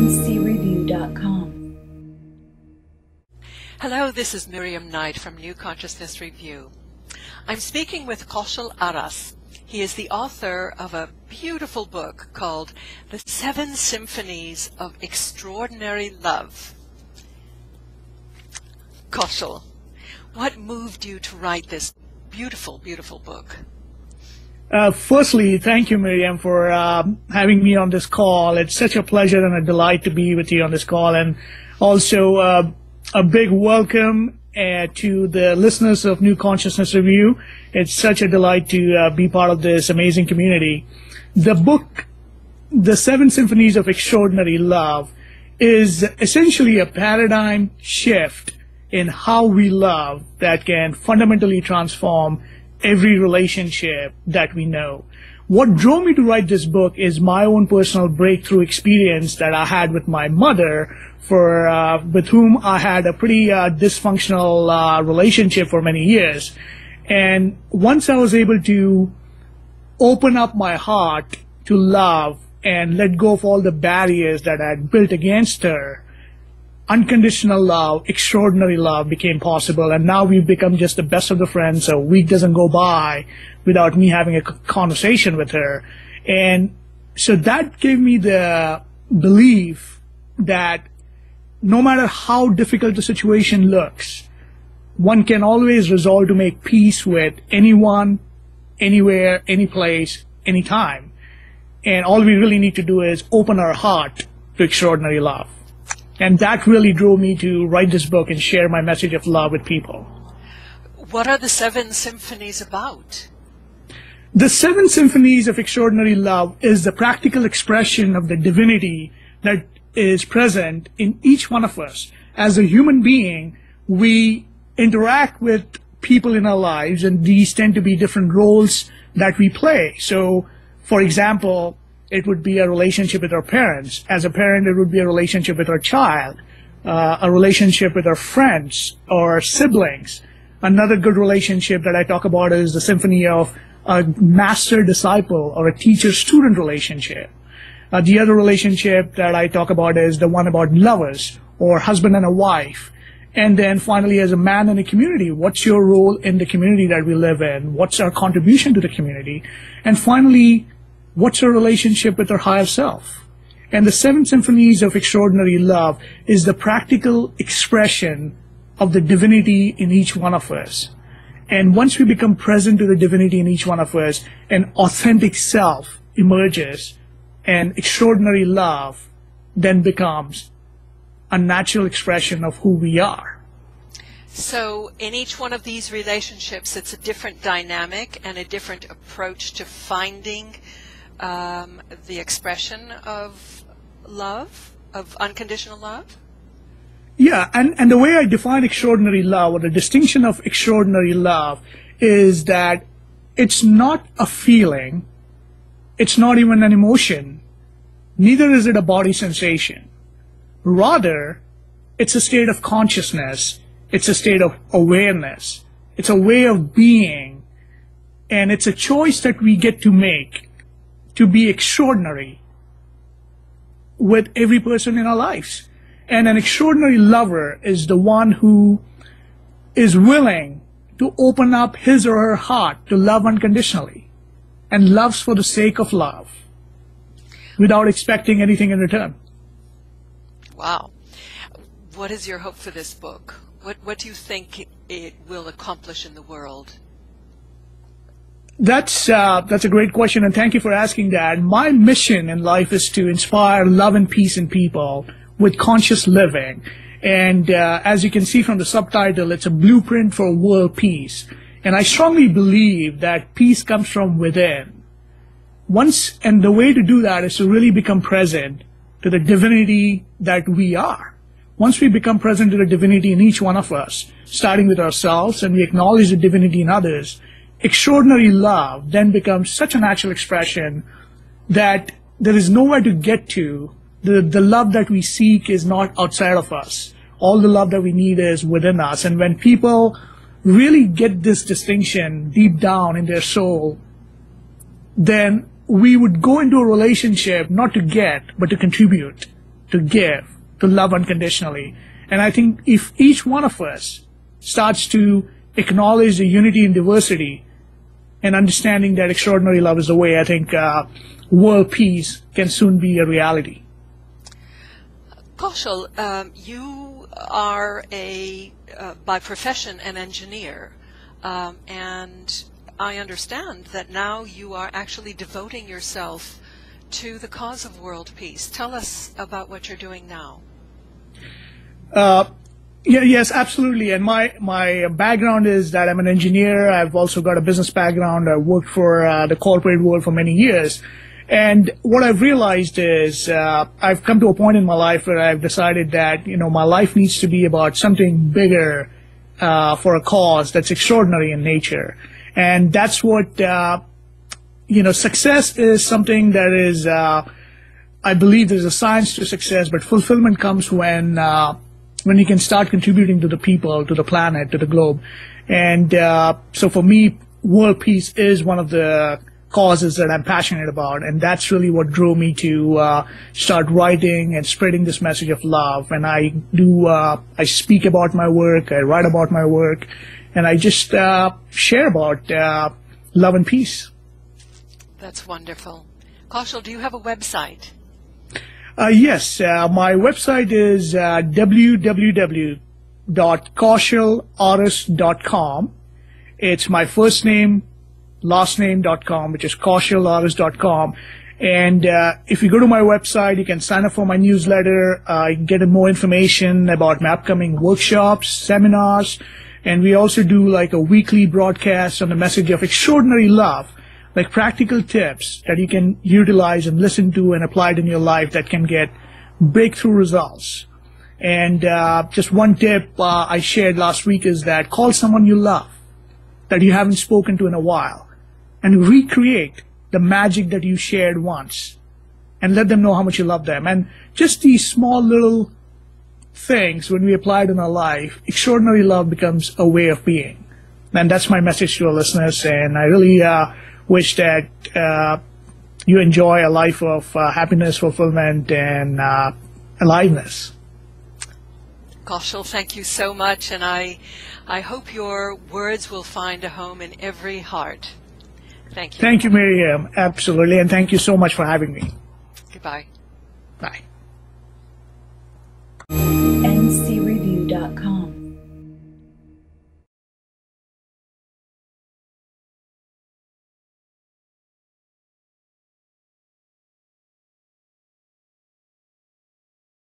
newconsciousnessreview.com. Hello, this is Miriam Knight from New Consciousness Review. I'm speaking with Kaushal Aras. He is the author of a beautiful book called The 7 Symphonies of Extraordinary Love. Kaushal, what moved you to write this beautiful, beautiful book? Firstly, thank you, Miriam, for having me on this call. It's such a pleasure and a delight to be with you on this call. And also a big welcome to the listeners of New Consciousness Review. It's such a delight to be part of this amazing community. The book, The 7 Symphonies of Extraordinary Love, is essentially a paradigm shift in how we love that can fundamentally transform every relationship that we know. What drove me to write this book is my own personal breakthrough experience that I had with my mother, with whom I had a pretty dysfunctional relationship for many years. And once I was able to open up my heart to love and let go of all the barriers that I had built against her, unconditional love, extraordinary love became possible, and now we've become just the best of the friends. A week doesn't go by without me having a conversation with her. And so that gave me the belief that no matter how difficult the situation looks, one can always resolve to make peace with anyone, anywhere, any place, anytime. And all we really need to do is open our heart to extraordinary love. And that really drove me to write this book and share my message of love with people. What are the 7 symphonies about? The 7 Symphonies of Extraordinary Love is the practical expression of the divinity that is present in each one of us. As a human being, we interact with people in our lives, and these tend to be different roles that we play. So, for example, it would be a relationship with our parents. As a parent, it would be a relationship with our child, a relationship with our friends or siblings. Another good relationship that I talk about is the symphony of a master-disciple or a teacher-student relationship. The other relationship that I talk about is the one about lovers or husband and a wife. And then finally, as a man in a community, what's your role in the community that we live in? What's our contribution to the community? And finally, what's our relationship with our higher self? And the 7 Symphonies of Extraordinary Love is the practical expression of the divinity in each one of us. And once we become present to the divinity in each one of us, an authentic self emerges, and extraordinary love then becomes a natural expression of who we are. So in each one of these relationships, it's a different dynamic and a different approach to finding the expression of love, of unconditional love? Yeah, and the way I define extraordinary love, or the distinction of extraordinary love, is that it's not a feeling, it's not even an emotion, neither is it a body sensation. Rather, it's a state of consciousness, it's a state of awareness, it's a way of being, and it's a choice that we get to make to be extraordinary with every person in our lives. And an extraordinary lover is the one who is willing to open up his or her heart to love unconditionally and loves for the sake of love without expecting anything in return. Wow. What is your hope for this book? What do you think it will accomplish in the world? That's a great question, and thank you for asking that. My mission in life is to inspire love and peace in people with conscious living. And as you can see from the subtitle, it's a blueprint for world peace. And I strongly believe that peace comes from within. And the way to do that is to really become present to the divinity that we are. Once we become present to the divinity in each one of us, starting with ourselves, and we acknowledge the divinity in others, extraordinary love then becomes such a natural expression that there is nowhere to get to. The love that we seek is not outside of us. All the love that we need is within us. And when people really get this distinction deep down in their soul, then we would go into a relationship not to get, but to contribute. to give, to love unconditionally. And I think if each one of us starts to acknowledge the unity and diversity and understanding that extraordinary love is the way, I think world peace can soon be a reality. Kaushal, you are by profession an engineer, and I understand that now you are actually devoting yourself to the cause of world peace. Tell us about what you're doing now. Yes, absolutely. And my background is that I'm an engineer. I've also got a business background. I worked for the corporate world for many years. And what I've realized is I've come to a point in my life where I've decided that, my life needs to be about something bigger for a cause that's extraordinary in nature. And that's what, success is something that is, I believe there's a science to success, but fulfillment comes when you can start contributing to the people, to the planet, to the globe. And so for me, world peace is one of the causes that I'm passionate about, and that's really what drove me to start writing and spreading this message of love. And I speak about my work, I write about my work, and I just share about love and peace. That's wonderful. Kaushal, do you have a website? Yes, my website is www.kaushalaris.com. It's my first name, last name.com, which is kaushalaris.com. And if you go to my website, you can sign up for my newsletter, get more information about my upcoming workshops, seminars, and we also do like a weekly broadcast on the message of extraordinary love, like practical tips that you can utilize and listen to and apply it in your life that can get breakthrough results. And just one tip I shared last week is that call someone you love that you haven't spoken to in a while and recreate the magic that you shared once and let them know how much you love them. And just these small little things, when we apply it in our life, extraordinary love becomes a way of being. And that's my message to our listeners, and I really wish that you enjoy a life of happiness, fulfillment, and aliveness. Kaushal, thank you so much, and I hope your words will find a home in every heart. Thank you. Thank you, Miriam. Absolutely, and thank you so much for having me. Goodbye. Bye.